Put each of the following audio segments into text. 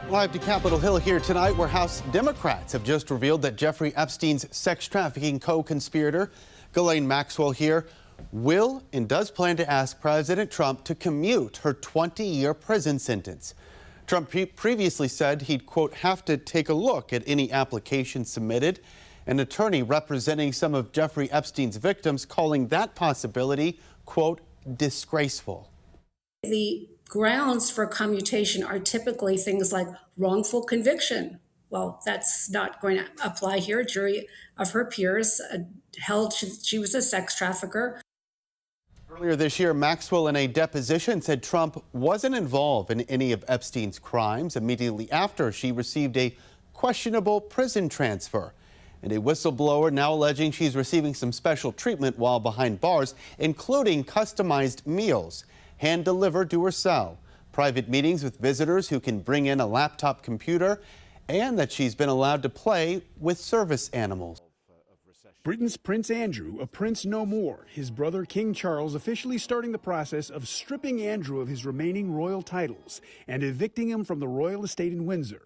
Live to Capitol Hill here tonight, where House Democrats have just revealed that Jeffrey Epstein's sex trafficking co-conspirator, Ghislaine Maxwell here, will and does plan to ask President Trump to commute her 20-year prison sentence. Trump previously said he'd, quote, have to take a look at any application submitted. An attorney representing some of Jeffrey Epstein's victims calling that possibility, quote, disgraceful. The grounds for commutation are typically things like wrongful conviction. Well, that's not going to apply here. A jury of her peers held she was a sex trafficker. Earlier this year, Maxwell in a deposition said Trump wasn't involved in any of Epstein's crimes immediately after she received a questionable prison transfer. And a whistleblower now alleging she's receiving some special treatment while behind bars, including customized meals hand-delivered to her cell, private meetings with visitors who can bring in a laptop computer, and that she's been allowed to play with service animals. Britain's Prince Andrew, a prince no more, his brother King Charles officially starting the process of stripping Andrew of his remaining royal titles and evicting him from the royal estate in Windsor.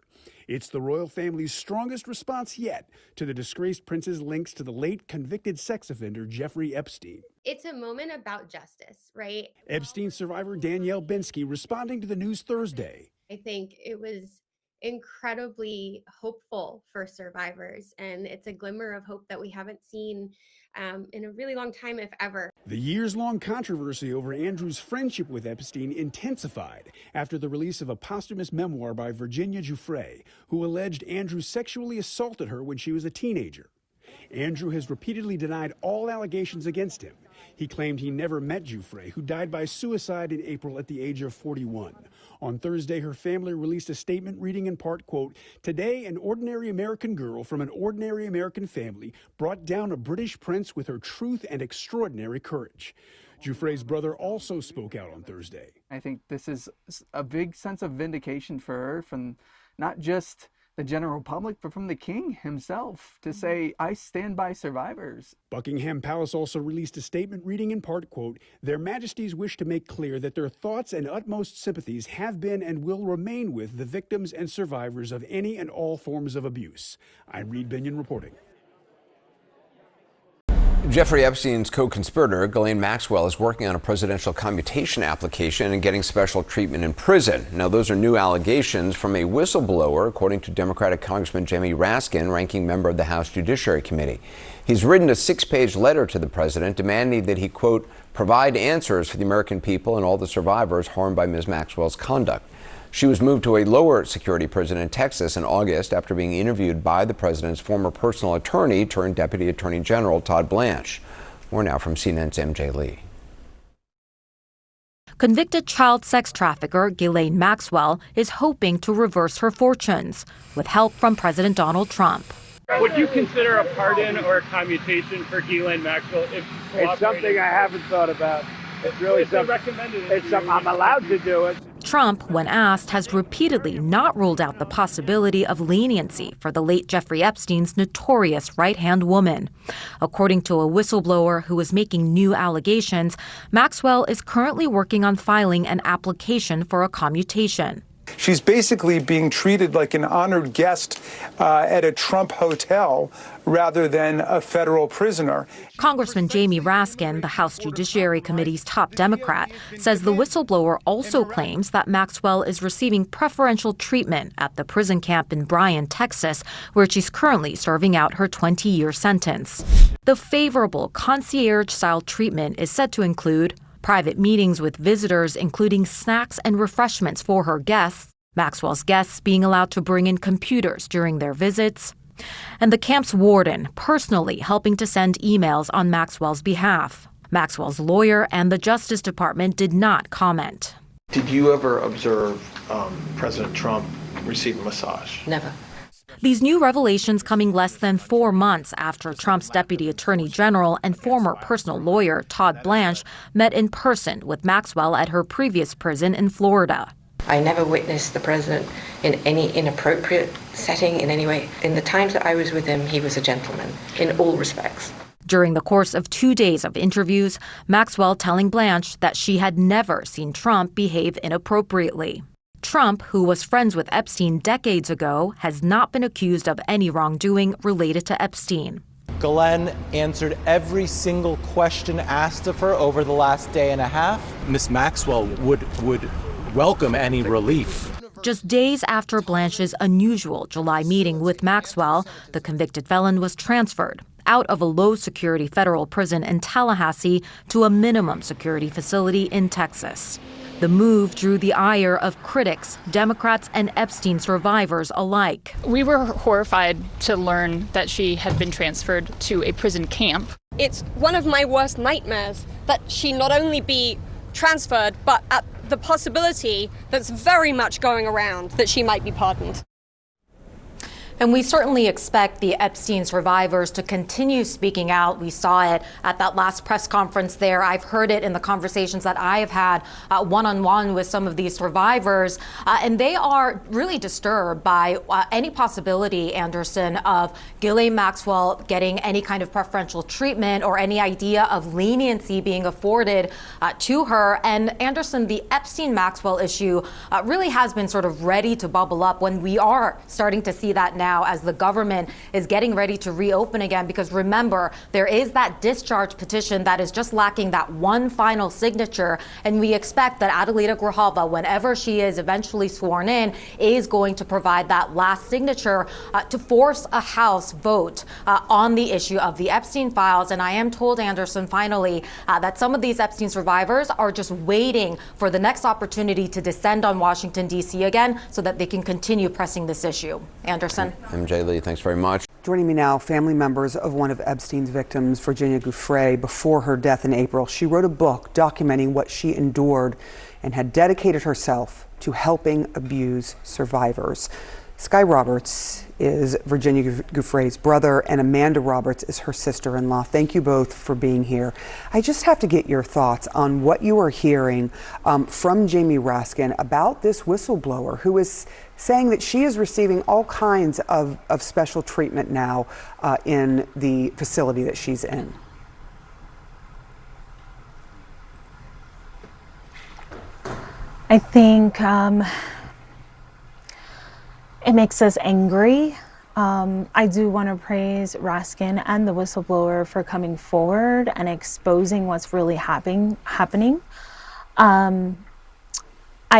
It's the royal family's strongest response yet to the disgraced prince's links to the late convicted sex offender Jeffrey Epstein. It's a moment about justice, right? Epstein survivor Danielle Binsky responding to the news Thursday. I think it was incredibly hopeful for survivors, and it's a glimmer of hope that we haven't seen in a really long time, if ever. The years-long controversy over Andrew's friendship with Epstein intensified after the release of a posthumous memoir by Virginia Giuffre, who alleged Andrew sexually assaulted her when she was a teenager. Andrew has repeatedly denied all allegations against him. He claimed he never met Giuffre, who died by suicide in April at the age of 41. On Thursday, her family released a statement reading in part, quote, "Today, an ordinary American girl from an ordinary American family brought down a British prince with her truth and extraordinary courage." Giuffre's brother also spoke out on Thursday. I think this is a big sense of vindication for her from not just the general public, but from the king himself, to say, I stand by survivors. Buckingham Palace also released a statement reading in part, quote, "Their Majesties wish to make clear that their thoughts and utmost sympathies have been and will remain with the victims and survivors of any and all forms of abuse." I'm Reed Binion reporting. Jeffrey Epstein's co-conspirator, Ghislaine Maxwell, is working on a presidential commutation application and getting special treatment in prison. Now, those are new allegations from a whistleblower, according to Democratic Congressman Jamie Raskin, ranking member of the House Judiciary Committee. He's written a 6-page letter to the president demanding that he, quote, provide answers for the American people and all the survivors harmed by Ms. Maxwell's conduct. She was moved to a lower security prison in Texas in August after being interviewed by the president's former personal attorney turned Deputy Attorney General Todd Blanche. More now from CNN's MJ Lee. Convicted child sex trafficker Ghislaine Maxwell is hoping to reverse her fortunes with help from President Donald Trump. Would you consider a pardon or a commutation for Ghislaine Maxwell? It's something I haven't thought about. It's really something I'm allowed to do it. Trump, when asked, has repeatedly not ruled out the possibility of leniency for the late Jeffrey Epstein's notorious right-hand woman. According to a whistleblower who is making new allegations, Maxwell is currently working on filing an application for a commutation. She's basically being treated like an honored guest at a Trump hotel rather than a federal prisoner. Congressman Jamie Raskin, the House Judiciary Committee's top Democrat, says the whistleblower also claims that Maxwell is receiving preferential treatment at the prison camp in Bryan, Texas, where she's currently serving out her 20-year sentence. The favorable concierge-style treatment is said to include private meetings with visitors, including snacks and refreshments for her guests, Maxwell's guests being allowed to bring in computers during their visits, and the camp's warden personally helping to send emails on Maxwell's behalf. Maxwell's lawyer and the Justice Department did not comment. Did you ever observe President Trump receive a massage? Never. These new revelations coming less than 4 months after Trump's Deputy Attorney General and former personal lawyer Todd Blanche met in person with Maxwell at her previous prison in Florida. I never witnessed the president in any inappropriate setting in any way. In the times that I was with him, he was a gentleman in all respects. During the course of 2 days of interviews, Maxwell telling Blanche that she had never seen Trump behave inappropriately. Trump, who was friends with Epstein decades ago, has not been accused of any wrongdoing related to Epstein. Ghislaine answered every single question asked of her over the last day and a half. Ms. Maxwell would welcome any relief. Just days after Blanche's unusual July meeting with Maxwell, the convicted felon was transferred out of a low-security federal prison in Tallahassee to a minimum security facility in Texas. The move drew the ire of critics, Democrats, and Epstein survivors alike. We were horrified to learn that she had been transferred to a prison camp. It's one of my worst nightmares that she not only be transferred, but at the possibility that's very much going around that she might be pardoned. And we certainly expect the Epstein survivors to continue speaking out. We saw it at that last press conference there. I've heard it in the conversations that I have had one-on-one with some of these survivors. And they are really disturbed by any possibility, Anderson, of Ghislaine Maxwell getting any kind of preferential treatment or any idea of leniency being afforded to her. And Anderson, the Epstein-Maxwell issue really has been sort of ready to bubble up when we are starting to see that now as the government is getting ready to reopen again, because remember, there is that discharge petition that is just lacking that one final signature, and we expect that Adelita Grijalva, whenever she is eventually sworn in, is going to provide that last signature to force a House vote on the issue of the Epstein files. And I am told, Anderson, finally, that some of these Epstein survivors are just waiting for the next opportunity to descend on Washington, D.C. again so that they can continue pressing this issue. Anderson? MJ Lee, thanks very much. Joining me now, family members of one of Epstein's victims, Virginia Giuffre, before her death in April. She wrote a book documenting what she endured and had dedicated herself to helping abuse survivors. Sky Roberts is Virginia Giuffre's brother, and Amanda Roberts is her sister-in-law. Thank you both for being here. I just have to get your thoughts on what you are hearing from Jamie Raskin about this whistleblower who is saying that she is receiving all kinds of special treatment now in the facility that she's in. I think it makes us angry. I do want to praise Raskin and the whistleblower for coming forward and exposing what's really happening. I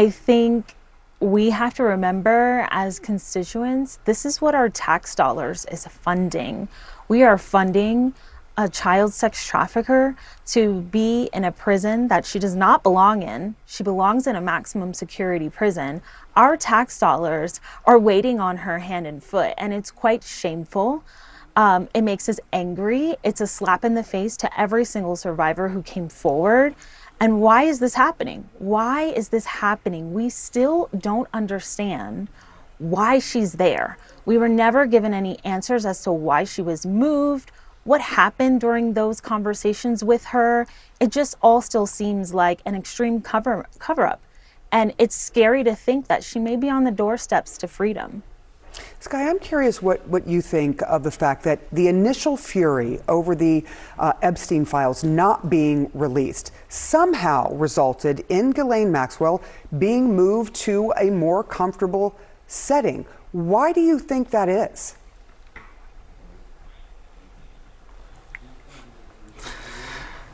think we have to remember as constituents, this is what our tax dollars is funding. We are funding a child sex trafficker to be in a prison that she does not belong in. She belongs in a maximum security prison. Our tax dollars are waiting on her hand and foot, and it's quite shameful. It makes us angry. It's a slap in the face to every single survivor who came forward. And why is this happening? Why is this happening? We still don't understand why she's there. We were never given any answers as to why she was moved, what happened during those conversations with her. It just all still seems like an extreme cover-up. And it's scary to think that she may be on the doorsteps to freedom. Sky, I'm curious what you think of the fact that the initial fury over the Epstein files not being released somehow resulted in Ghislaine Maxwell being moved to a more comfortable setting. Why do you think that is?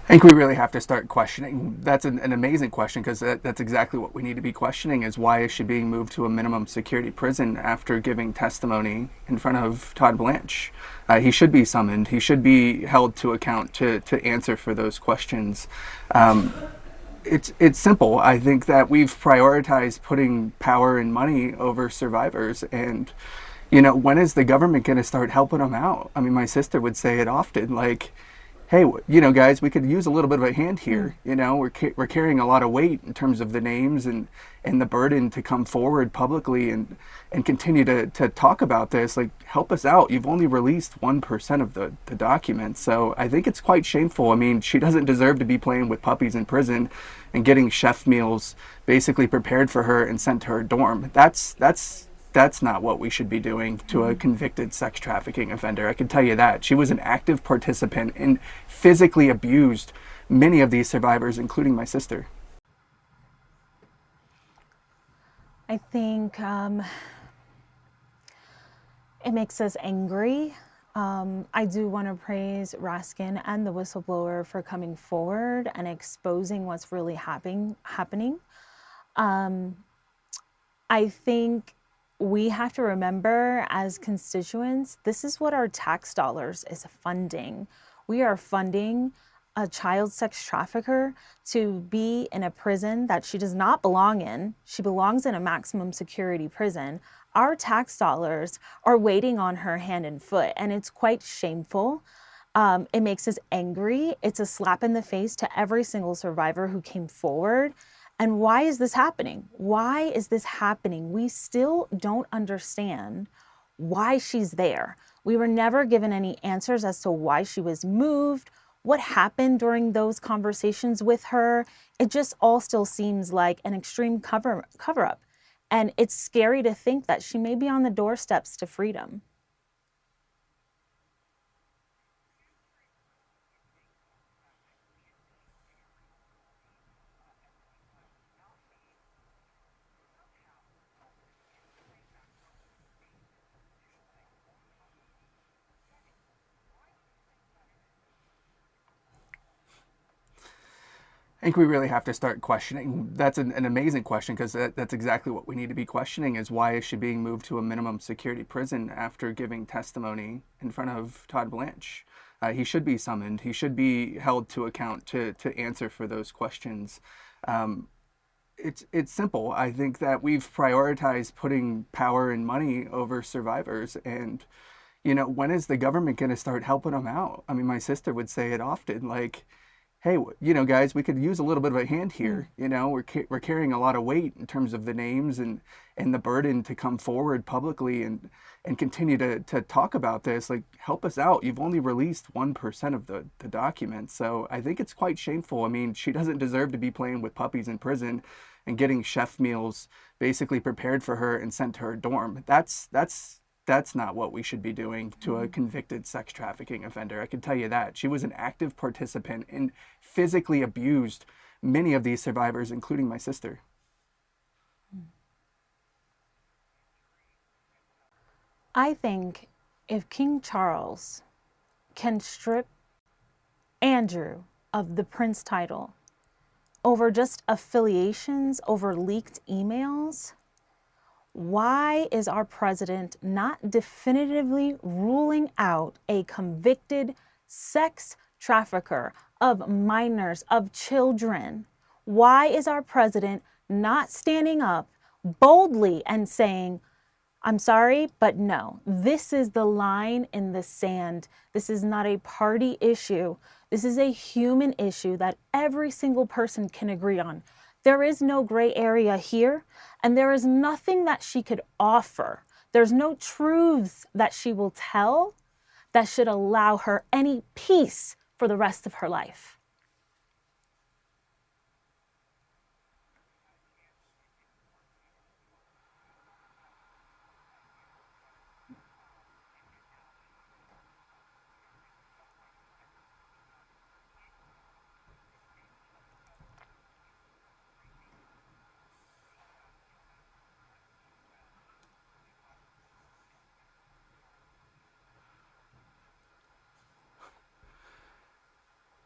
I think we really have to start questioning. That's an amazing question, because that's exactly what we need to be questioning, is why is she being moved to a minimum security prison after giving testimony in front of Todd Blanche? He should be summoned. He should be held to account to answer for those questions. It's simple. I think that we've prioritized putting power and money over survivors, and when is the government going to start helping them out? I mean, my sister would say it often, like, hey, guys, we could use a little bit of a hand here. We're carrying a lot of weight in terms of the names and the burden to come forward publicly and continue to talk about this. Like, help us out. You've only released 1% of the documents. So I think it's quite shameful. I mean, she doesn't deserve to be playing with puppies in prison and getting chef meals basically prepared for her and sent to her dorm. That's not what we should be doing to a convicted sex trafficking offender. I can tell you that. She was an active participant and physically abused many of these survivors, including my sister. I think it makes us angry. I do want to praise Raskin and the whistleblower for coming forward and exposing what's really happening. I think we have to remember as constituents, this is what our tax dollars is funding. We are funding a child sex trafficker to be in a prison that she does not belong in. She belongs in a maximum security prison. Our tax dollars are waiting on her hand and foot, and it's quite shameful. It makes us angry. It's a slap in the face to every single survivor who came forward. And why is this happening? Why is this happening? We still don't understand why she's there. We were never given any answers as to why she was moved, what happened during those conversations with her. It just all still seems like an extreme cover-up. And it's scary to think that she may be on the doorsteps to freedom. I think we really have to start questioning. That's an amazing question, because that's exactly what we need to be questioning, is why is she being moved to a minimum security prison after giving testimony in front of Todd Blanche? He should be summoned. He should be held to account to answer for those questions. It's simple. I think that we've prioritized putting power and money over survivors. And, when is the government going to start helping them out? I mean, my sister would say it often, like, hey, guys, we could use a little bit of a hand here. We're carrying a lot of weight in terms of the names and the burden to come forward publicly and continue to talk about this. Like, help us out. You've only released 1% of the documents. So I think it's quite shameful. I mean, she doesn't deserve to be playing with puppies in prison and getting chef meals basically prepared for her and sent to her dorm. That's not what we should be doing to a convicted sex trafficking offender. I can tell you that. She was an active participant and physically abused many of these survivors, including my sister. I think if King Charles can strip Andrew of the prince title over just affiliations, over leaked emails, why is our president not definitively ruling out a convicted sex trafficker of minors, of children? Why is our president not standing up boldly and saying, I'm sorry, but no, this is the line in the sand. This is not a party issue. This is a human issue that every single person can agree on. There is no gray area here, and there is nothing that she could offer. There's no truths that she will tell that should allow her any peace for the rest of her life.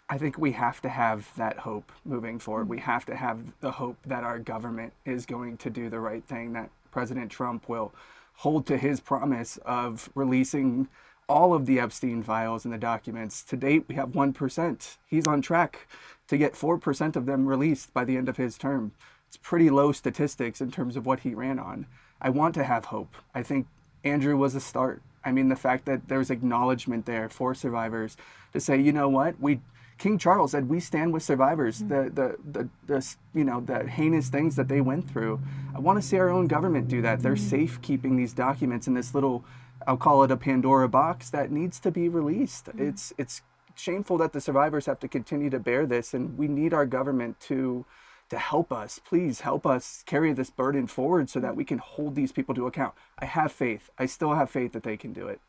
I think we have to have that hope moving forward. We have to have the hope that our government is going to do the right thing, that President Trump will hold to his promise of releasing all of the Epstein files and the documents. To date, we have 1%. He's on track to get 4% of them released by the end of his term. It's pretty low statistics in terms of what he ran on. I want to have hope. I think Andrew was a start. I mean, the fact that there's acknowledgement there for survivors to say, you know what, King Charles said, we stand with survivors, the heinous things that they went through. I want to see our own government do that. They're safe keeping these documents in this little, I'll call it a Pandora box that needs to be released. It's shameful that the survivors have to continue to bear this, and we need our government to help us. Please help us carry this burden forward so that we can hold these people to account. I have faith. I still have faith that they can do it.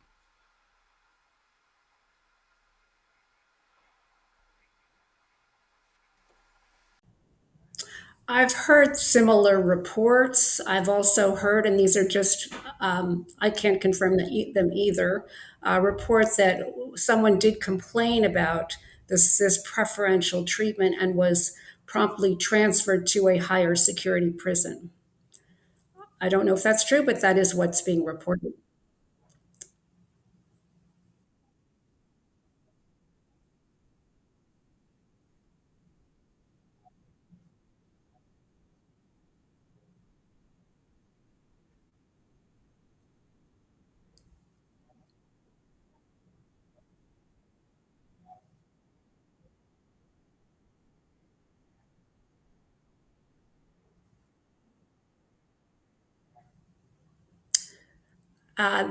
I've heard similar reports. I've also heard, and these are just, I can't confirm them either, report that someone did complain about this preferential treatment and was promptly transferred to a higher security prison. I don't know if that's true, but that is what's being reported.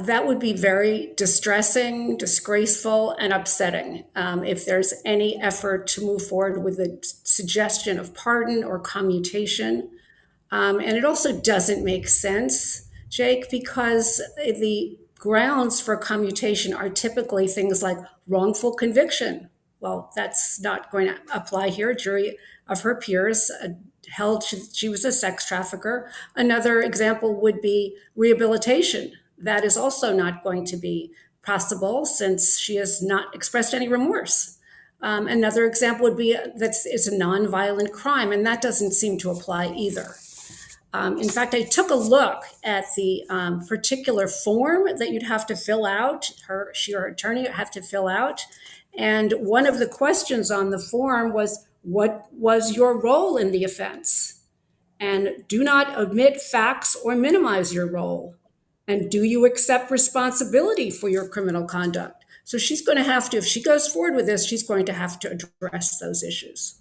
That would be very distressing, disgraceful, and upsetting if there's any effort to move forward with a suggestion of pardon or commutation. And it also doesn't make sense, Jake, because the grounds for commutation are typically things like wrongful conviction. Well, that's not going to apply here. A jury of her peers held she was a sex trafficker. Another example would be rehabilitation. That is also not going to be possible since she has not expressed any remorse. Another example would be that it's a nonviolent crime, and that doesn't seem to apply either. In fact, I took a look at the particular form that you'd have to fill out, your attorney would have to fill out. And one of the questions on the form was, what was your role in the offense? And do not omit facts or minimize your role. And do you accept responsibility for your criminal conduct? So she's going to have to, if she goes forward with this, she's going to have to address those issues.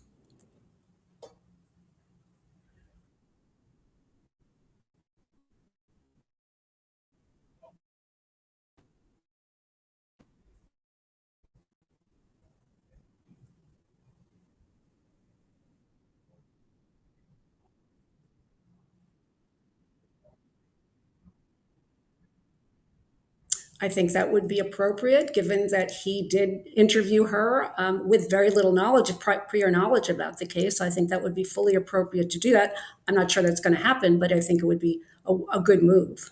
I think that would be appropriate, given that he did interview her with very little knowledge, prior knowledge about the case. I think that would be fully appropriate to do that. I'm not sure that's going to happen, but I think it would be a good move.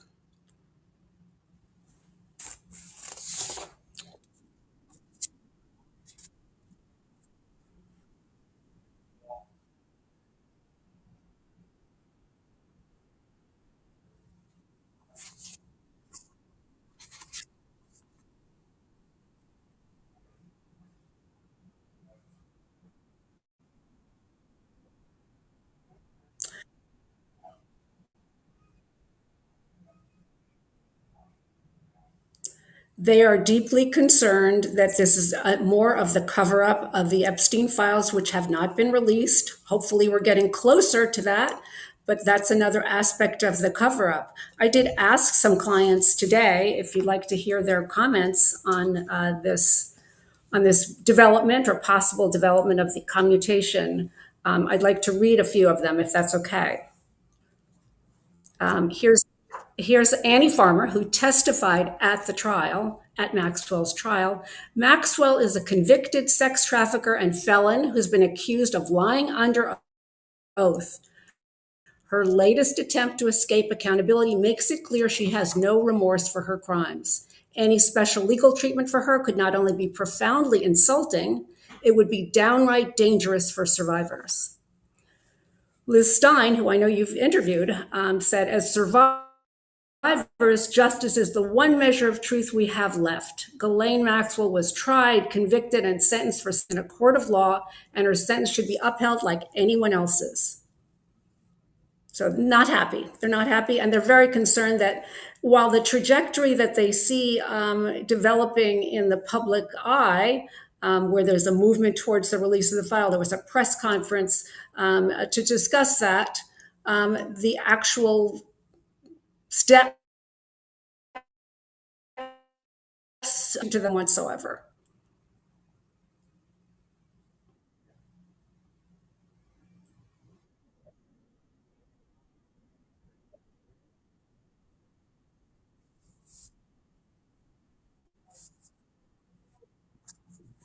They are deeply concerned that this is more of the cover up of the Epstein files, which have not been released. Hopefully, we're getting closer to that, but that's another aspect of the cover up. I did ask some clients today if you'd like to hear their comments on this development or possible development of the commutation. I'd like to read a few of them if that's okay. Here's Annie Farmer, who testified at the trial, at Maxwell's trial. Maxwell is a convicted sex trafficker and felon who's been accused of lying under oath. Her latest attempt to escape accountability makes it clear she has no remorse for her crimes. Any special legal treatment for her could not only be profoundly insulting, it would be downright dangerous for survivors. Liz Stein, who I know you've interviewed, said, as survivors, justice is the one measure of truth we have left. Ghislaine Maxwell was tried, convicted, and sentenced in a court of law, and her sentence should be upheld like anyone else's. So not happy. They're not happy, and they're very concerned that while the trajectory that they see developing in the public eye, where there's a movement towards the release of the file, there was a press conference to discuss that, the actual step to them whatsoever.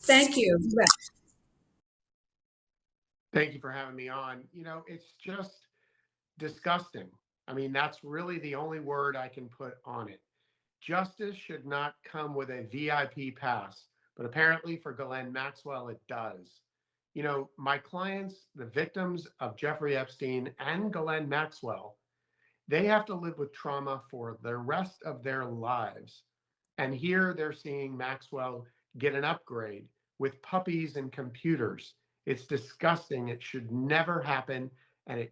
Thank you. Thank you for having me on. You know, it's just disgusting. I mean, that's really the only word I can put on it. Justice should not come with a VIP pass, but apparently for Ghislaine Maxwell, it does. You know, my clients, the victims of Jeffrey Epstein and Ghislaine Maxwell, they have to live with trauma for the rest of their lives. And here they're seeing Maxwell get an upgrade with puppies and computers. It's disgusting. It should never happen. And it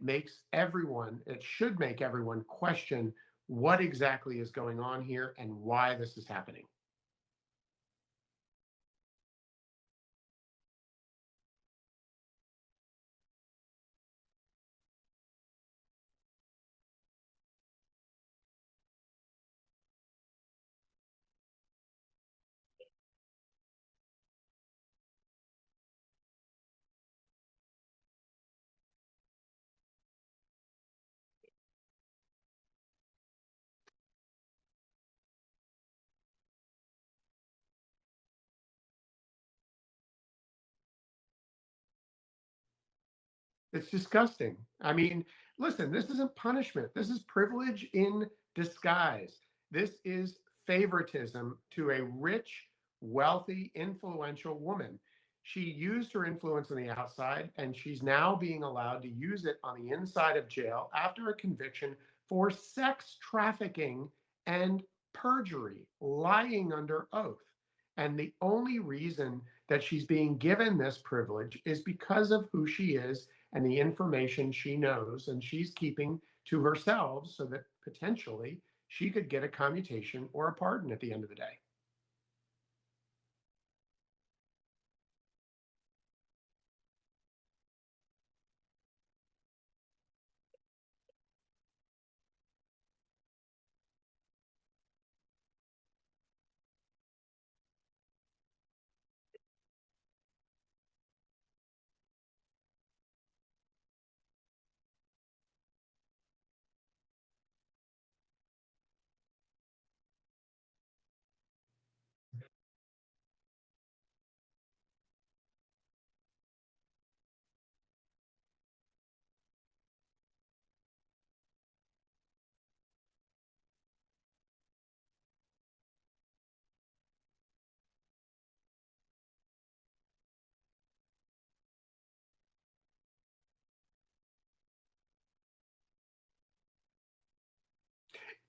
should make everyone question what exactly is going on here and why this is happening. It's disgusting. I mean, listen, this isn't punishment. This is privilege in disguise. This is favoritism to a rich, wealthy, influential woman. She used her influence on the outside, and she's now being allowed to use it on the inside of jail after a conviction for sex trafficking and perjury, lying under oath. And the only reason that she's being given this privilege is because of who she is and the information she knows, and she's keeping to herself so that potentially she could get a commutation or a pardon at the end of the day.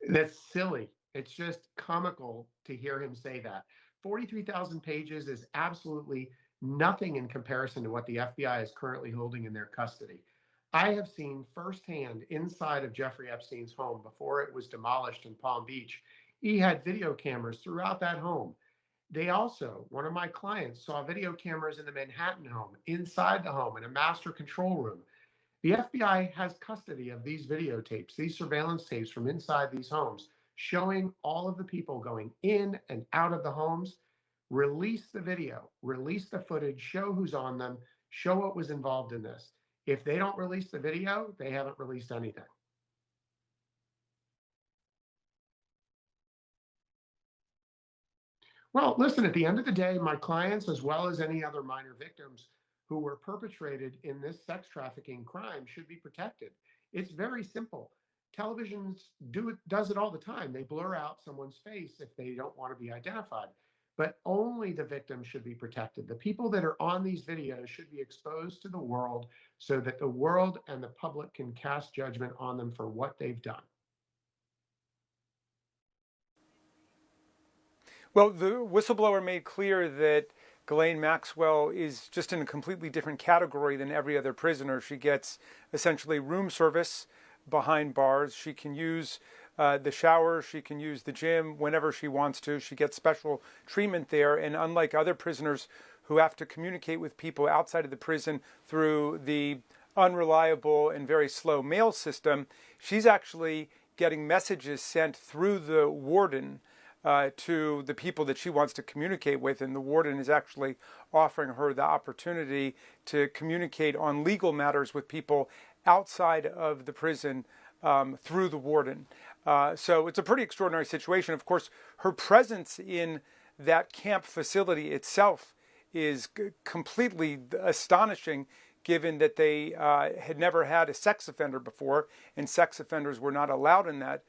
That's silly. It's just comical to hear him say that. 43,000 pages is absolutely nothing in comparison to what the FBI is currently holding in their custody. I have seen firsthand inside of Jeffrey Epstein's home before it was demolished in Palm Beach. He had video cameras throughout that home. They also, one of my clients saw video cameras in the Manhattan home, inside the home, in a master control room. The FBI has custody of these videotapes, these surveillance tapes from inside these homes, showing all of the people going in and out of the homes. Release the video, release the footage, show who's on them, show what was involved in this. If they don't release the video, they haven't released anything. Well, listen, at the end of the day, my clients, as well as any other minor victims who were perpetrated in this sex trafficking crime, should be protected. It's very simple. Televisions does it all the time. They blur out someone's face if they don't want to be identified. But only the victims should be protected. The people that are on these videos should be exposed to the world so that the world and the public can cast judgment on them for what they've done. Well, the whistleblower made clear that Ghislaine Maxwell is just in a completely different category than every other prisoner. She gets essentially room service behind bars. She can use the shower. She can use the gym whenever she wants to. She gets special treatment there. And unlike other prisoners who have to communicate with people outside of the prison through the unreliable and very slow mail system, she's actually getting messages sent through the warden to the people that she wants to communicate with, and the warden is actually offering her the opportunity to communicate on legal matters with people outside of the prison through the warden. So it's a pretty extraordinary situation. Of course, her presence in that camp facility itself is completely astonishing, given that they had never had a sex offender before, and sex offenders were not allowed in that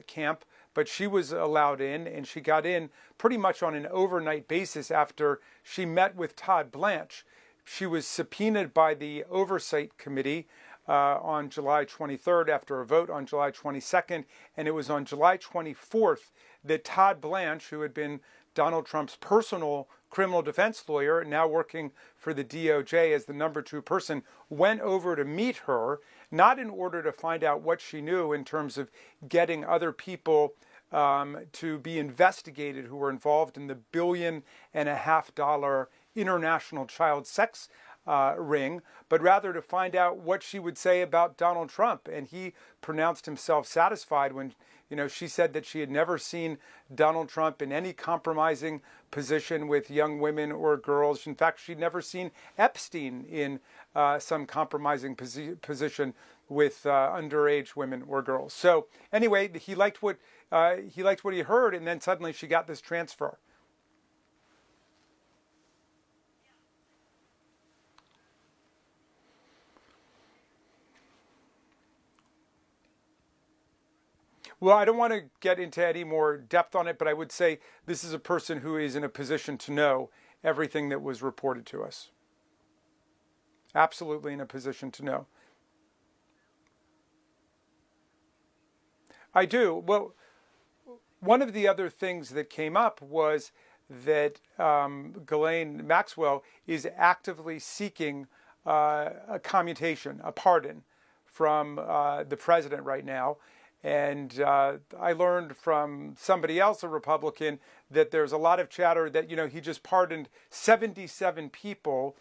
camp. But she was allowed in, and she got in pretty much on an overnight basis after she met with Todd Blanche. She was subpoenaed by the Oversight Committee on July 23rd after a vote on July 22nd, and it was on July 24th that Todd Blanche, who had been Donald Trump's personal criminal defense lawyer, now working for the DOJ as the number 2 person, went over to meet her, not in order to find out what she knew in terms of getting other people to be investigated who were involved in the $1.5 billion international child sex ring, but rather to find out what she would say about Donald Trump. And he pronounced himself satisfied when, she said that she had never seen Donald Trump in any compromising position with young women or girls. In fact, she'd never seen Epstein in some compromising position with underage women or girls. So anyway, he liked what he heard, and then suddenly she got this transfer. Well, I don't want to get into any more depth on it, but I would say this is a person who is in a position to know everything that was reported to us. Absolutely in a position to know. I do. Well, one of the other things that came up was that Ghislaine Maxwell is actively seeking a commutation, a pardon from the president right now. And I learned from somebody else, a Republican, that there's a lot of chatter that, he just pardoned 77 people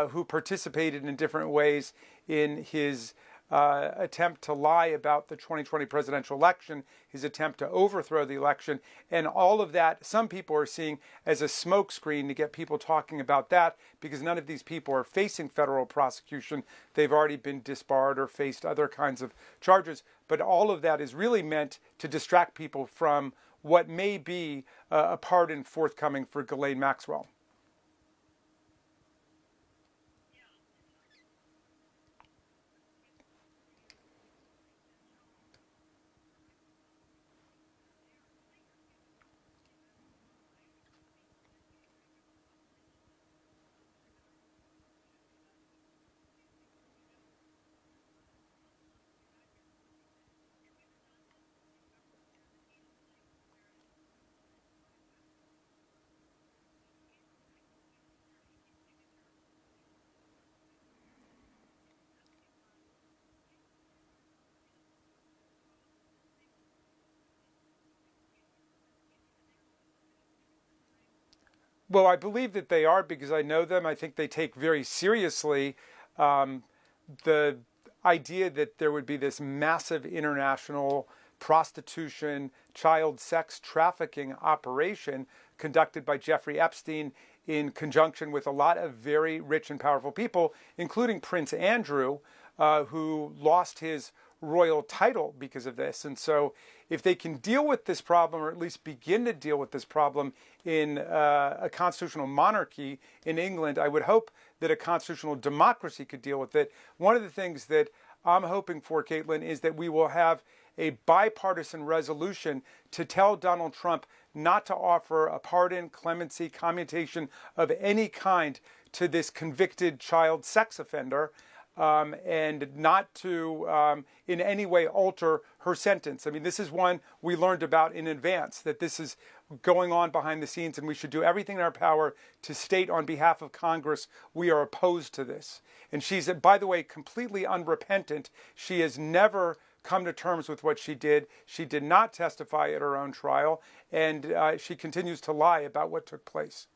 who participated in different ways in his attempt to lie about the 2020 presidential election, his attempt to overthrow the election, and all of that, some people are seeing as a smokescreen to get people talking about that, because none of these people are facing federal prosecution. They've already been disbarred or faced other kinds of charges. But all of that is really meant to distract people from what may be a pardon forthcoming for Ghislaine Maxwell. Well, I believe that they are, because I know them. I think they take very seriously the idea that there would be this massive international prostitution, child sex trafficking operation conducted by Jeffrey Epstein in conjunction with a lot of very rich and powerful people, including Prince Andrew, who lost his royal title because of this. And so if they can deal with this problem, or at least begin to deal with this problem in a constitutional monarchy in England, I would hope that a constitutional democracy could deal with it. One of the things that I'm hoping for, Caitlin, is that we will have a bipartisan resolution to tell Donald Trump not to offer a pardon, clemency, commutation of any kind to this convicted child sex offender, and not to in any way alter her sentence. I mean, this is one we learned about in advance, that this is going on behind the scenes, and we should do everything in our power to state on behalf of Congress we are opposed to this. And she's, by the way, completely unrepentant. She has never come to terms with what she did. She did not testify at her own trial, and she continues to lie about what took place.